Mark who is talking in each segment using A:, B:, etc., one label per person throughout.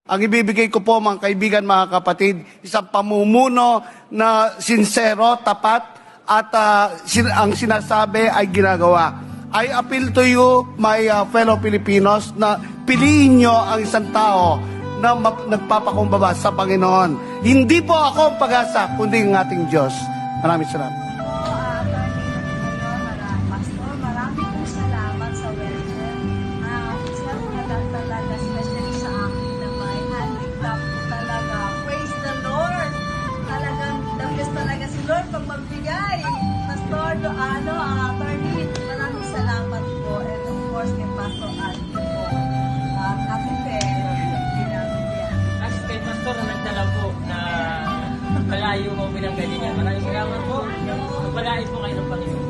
A: Ang ibibigay ko po mga kaibigan, mga kapatid, isang pamumuno na sincero, tapat, at ang sinasabi ay ginagawa. I appeal to you, my fellow Filipinos, na piliin nyo ang isang tao na nagpapakumbaba sa Panginoon. Hindi po ako ang pag-asa, kundi ang ating Diyos. Maraming salamat.
B: Pastor, marami pong salamat sa welcome. Sir, talaga, especially sa akin na may handicap po talaga. Praise the Lord! Talagang, the best talaga si Lord pag magbigay. Pastor, attorney, maraming salamat po. And of course, kay Pastor Alvin po. Ate Fer,
C: Kasi kay Pastor na nagdala po na malayo mo pinanggalingan. Maraming salamat po. Magpalain po kayo ng Panginoon.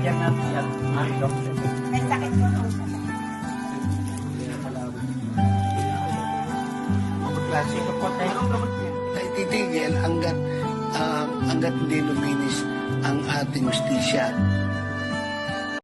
C: Bigyan natin yan.
B: may sakit po po siya.
A: Klase ko po tayo titigil hanggat hindi luminis ang ating justisya.